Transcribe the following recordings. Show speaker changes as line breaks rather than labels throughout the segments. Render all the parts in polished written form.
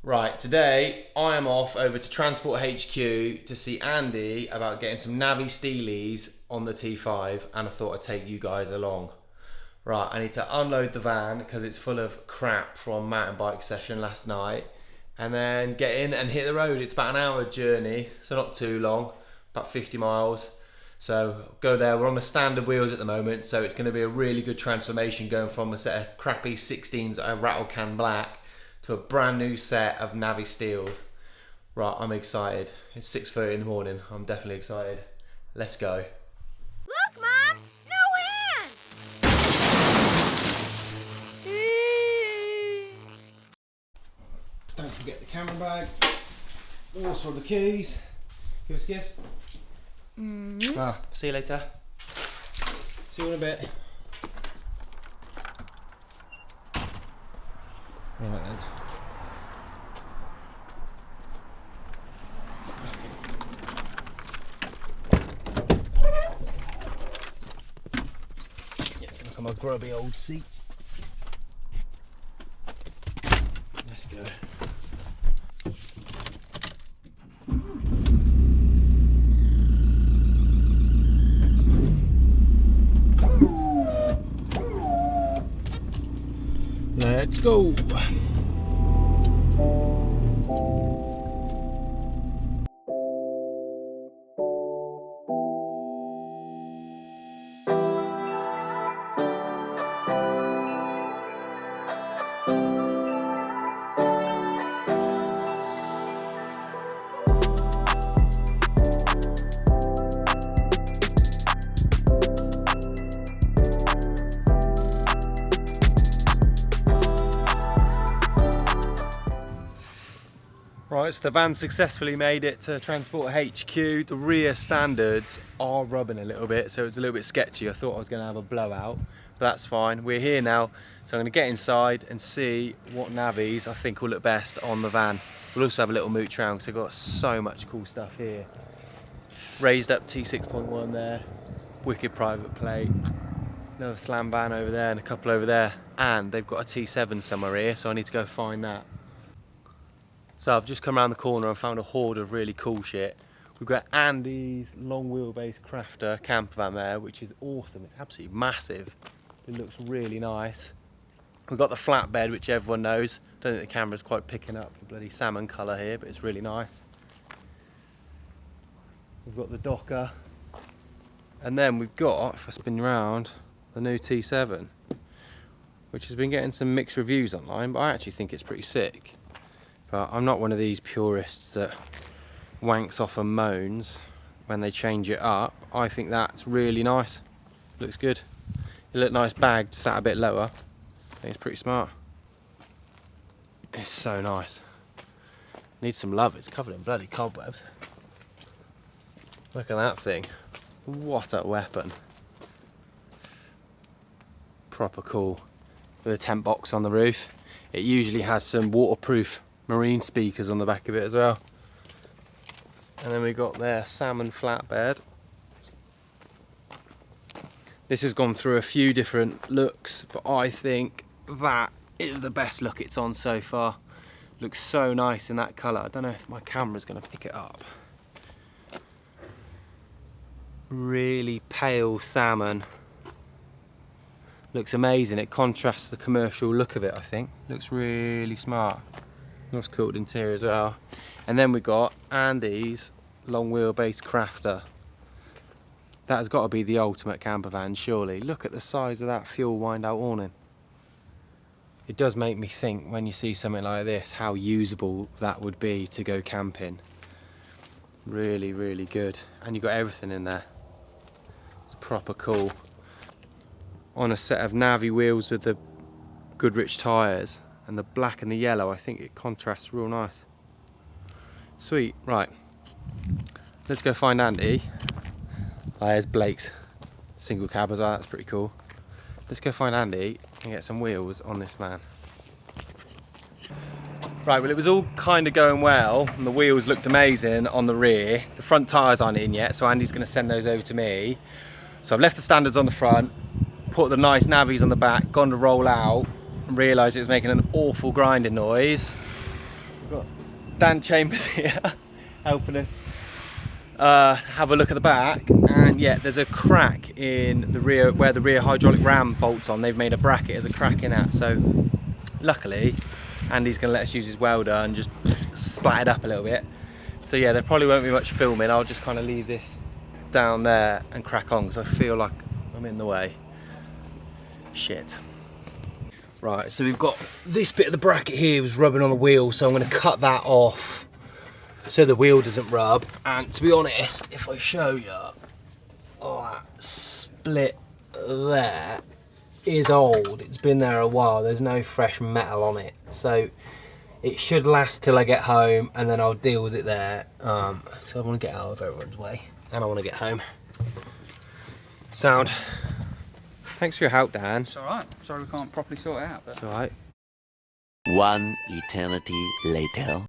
Right, today I am off over to Transport HQ to see Andy about getting some Navi Steelies on the T5, and I thought I'd take you guys along. Right, I need to unload the van because it's full of crap from mountain bike session last night, and then get in and hit the road. It's about an hour journey, so not too long, about 50 miles. So go there. We're on the standard wheels at the moment, so it's going to be a really good transformation going from a set of crappy 16s that I rattle can black to a brand new set of Navi Steels. Right, I'm excited. It's 6:30 in the morning. I'm definitely excited. Let's go.
Look, Mom! No hands!
Don't forget the camera bag. Also the keys. Give us a kiss. See you later. See you in a bit. Right then. Look at my grubby old seats. Let's go. Let's go. Right, so the van successfully made it to Transport HQ. The rear standards are rubbing a little bit, so it's a little bit sketchy. I thought I was going to have a blowout, but that's fine. We're here now, so I'm going to get inside and see what Navis I think will look best on the van. We'll also have a little mooch around because I've got so much cool stuff here. Raised up T6.1 there, wicked private plate, another slam van over there and a couple over there, and they've got a T7 somewhere here, so I need to go find that. So I've just come around the corner and found a horde of really cool shit. We've got Andy's long wheelbase crafter camper van there, which is awesome. It's absolutely massive. It looks really nice. We've got the flatbed, which everyone knows. Don't think the camera's quite picking up the bloody salmon colour here, but it's really nice. We've got the Docker. And then we've got, if I spin around, the new T7, which has been getting some mixed reviews online, but I actually think it's pretty sick. But I'm not one of these purists that wanks off and moans when they change it up. I think that's really nice. Looks good. It looked nice bagged, sat a bit lower. I think it's pretty smart. It's so nice. Needs some love. It's covered in bloody cobwebs. Look at that thing. What a weapon. Proper cool. With a tent box on the roof. It usually has some waterproof marine speakers on the back of it as well. And then we got their salmon flatbed. This has gone through a few different looks, but I think that is the best look it's on so far. Looks so nice in that colour. I don't know if my camera's going to pick it up. Really pale salmon. Looks amazing. It contrasts the commercial look of it, I think. Looks really smart. Looks cool interior as well. And then we got Andy's long wheelbase crafter. That has got to be the ultimate camper van, surely. Look at the size of that fuel wind out awning. It does make me think, when you see something like this, how usable that would be to go camping. Really, really good. And you've got everything in there. It's proper cool. On a set of Navi wheels with the Goodrich tyres. And the black and the yellow, I think it contrasts real nice. Sweet, right. Let's go find Andy. Oh, there's Blake's single cab as well, that's pretty cool. Let's go find Andy and get some wheels on this van. Right, well it was all kind of going well and the wheels looked amazing on the rear. The front tyres aren't in yet, so Andy's going to send those over to me. So I've left the standards on the front, put the nice Navis on the back, gone to roll out, and realised it was making an awful grinding noise. We've got Dan Chambers here helping us have a look at the back, and yeah, there's a crack in the rear where the rear hydraulic ram bolts on. They've made a bracket, there's a crack in that, so luckily Andy's going to let us use his welder and just splat it up a little bit. So yeah, there probably won't be much filming. I'll just kind of leave this down there and crack on because I feel like I'm in the way. Shit. Right, so we've got this bit of the bracket here was rubbing on the wheel, so I'm going to cut that off so the wheel doesn't rub. And to be honest, if I show you, oh, that split there is old. It's been there a while. There's no fresh metal on it, so it should last till I get home, and then I'll deal with it there. So I want to get out of everyone's way, and I want to get home. Sound. Thanks for your help, Dan.
It's alright. Sorry we can't properly sort it out. But...
It's alright.
One eternity later.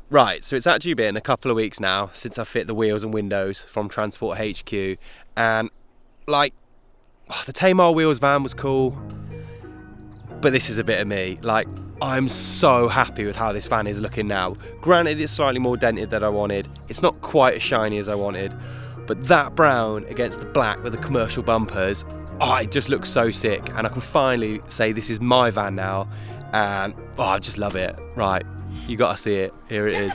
Right, so it's actually been a couple of weeks now since I fit the wheels and windows from Transport HQ, and like, the Tamar Wheels van was cool, but this is a bit of me. Like, I'm so happy with how this van is looking now. Granted, it's slightly more dented than I wanted. It's not quite as shiny as I wanted, but that brown against the black with the commercial bumpers, oh, it just looks so sick. And I can finally say this is my van now, and oh, I just love it. Right, you gotta see it. Here it is.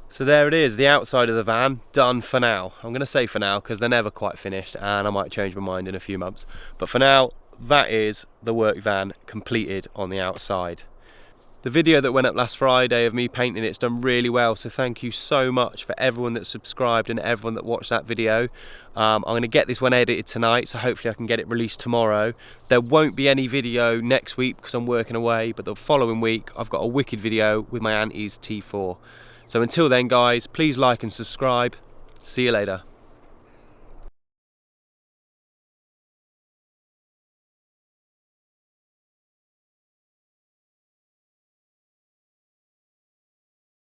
So there it is, the outside of the van, done for now. I'm going to say for now because they're never quite finished and I might change my mind in a few months. But for now, that is the work van completed on the outside. The video that went up last Friday of me painting it's done really well, so thank you so much for everyone that subscribed and everyone that watched that video. I'm going to get this one edited tonight, so hopefully I can get it released tomorrow. There won't be any video next week because I'm working away, but the following week I've got a wicked video with my Auntie's T4. So until then guys, please like and subscribe. See you later.